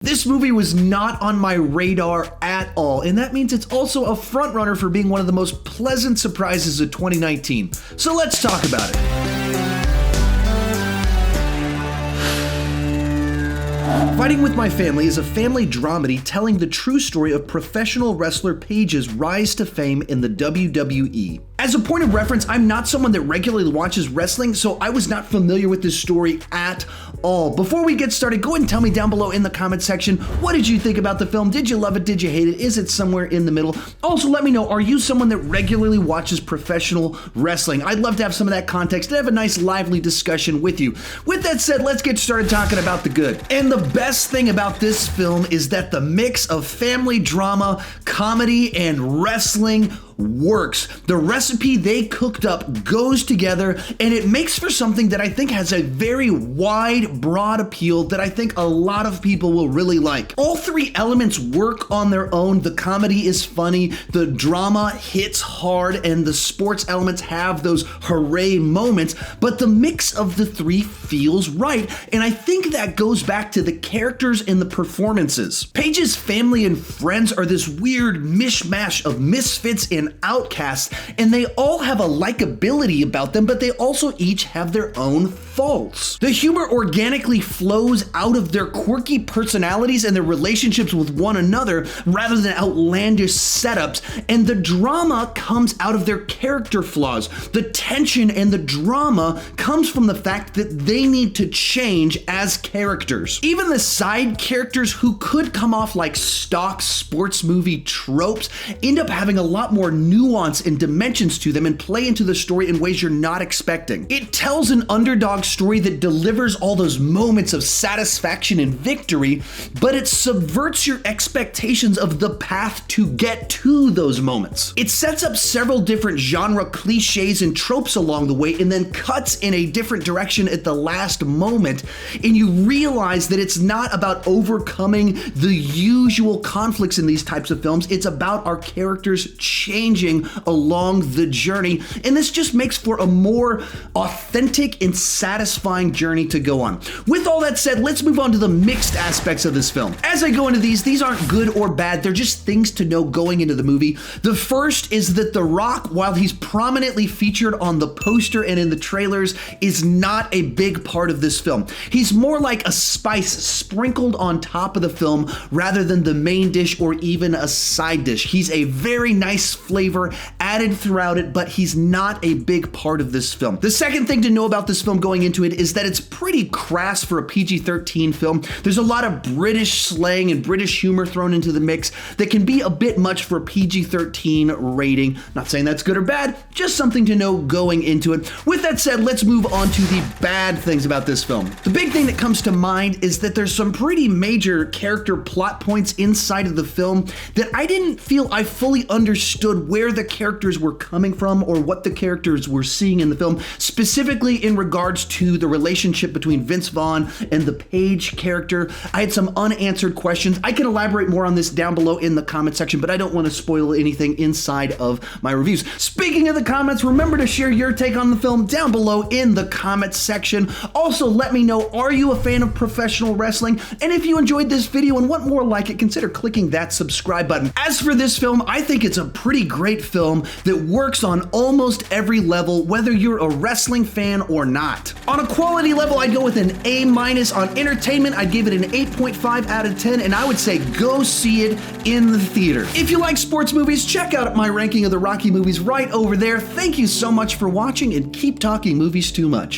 This movie was not on my radar at all, and that means it's also a frontrunner for being one of the most pleasant surprises of 2019. So let's talk about it. Fighting with My Family is a family dramedy telling the true story of professional wrestler Paige's rise to fame in the WWE. As a point of reference, I'm not someone that regularly watches wrestling, so I was not familiar with this story at all. Before we get started, go ahead and tell me down below in the comment section, what did you think about the film? Did you love it? Did you hate it? Is it somewhere in the middle? Also, let me know, are you someone that regularly watches professional wrestling? I'd love to have some of that context and have a nice lively discussion with you. With that said, let's get started talking about the good. And the best thing about this film is that the mix of family drama, comedy, and wrestling works. The recipe they cooked up goes together, and it makes for something that I think has a very wide, broad appeal that I think a lot of people will really like. All three elements work on their own. The comedy is funny, the drama hits hard, and the sports elements have those hooray moments, but the mix of the three feels right, and I think that goes back to the characters and the performances. Paige's family and friends are this weird mishmash of misfits and outcasts, and they all have a likability about them, but they also each have their own faults. The humor organically flows out of their quirky personalities and their relationships with one another rather than outlandish setups, and the drama comes out of their character flaws. The tension and the drama comes from the fact that they need to change as characters. Even the side characters who could come off like stock sports movie tropes end up having a lot more nuance and dimensions to them and play into the story in ways you're not expecting. It tells an underdog story that delivers all those moments of satisfaction and victory, but it subverts your expectations of the path to get to those moments. It sets up several different genre cliches and tropes along the way and then cuts in a different direction at the last moment, and you realize that it's not about overcoming the usual conflicts in these types of films. It's about our characters changing along the journey, and this just makes for a more authentic and satisfying journey to go on. With all that said, let's move on to the mixed aspects of this film. As I go into these aren't good or bad, they're just things to know going into the movie. The first is that The Rock, while he's prominently featured on the poster and in the trailers, is not a big part of this film. He's more like a spice sprinkled on top of the film rather than the main dish or even a side dish. He's a very nice flavor added throughout it, but he's not a big part of this film. The second thing to know about this film going into it is that it's pretty crass for a PG-13 film. There's a lot of British slang and British humor thrown into the mix that can be a bit much for a PG-13 rating. Not saying that's good or bad, just something to know going into it. With that said, let's move on to the bad things about this film. The big thing that comes to mind is that there's some pretty major character plot points inside of the film that I didn't feel I fully understood where the characters were coming from or what the characters were seeing in the film, specifically in regards to the relationship between Vince Vaughn and the Paige character. I had some unanswered questions. I can elaborate more on this down below in the comment section, but I don't want to spoil anything inside of my reviews. Speaking of the comments, remember to share your take on the film down below in the comment section. Also, let me know, are you a fan of professional wrestling? And if you enjoyed this video and want more like it, consider clicking that subscribe button. As for this film, I think it's a pretty great film that works on almost every level, whether you're a wrestling fan or not. On a quality level, I'd go with an A-. On entertainment, I'd give it an 8.5 out of 10, and I would say go see it in the theater. If you like sports movies, check out my ranking of the Rocky movies right over there. Thank you so much for watching, and keep talking movies too much.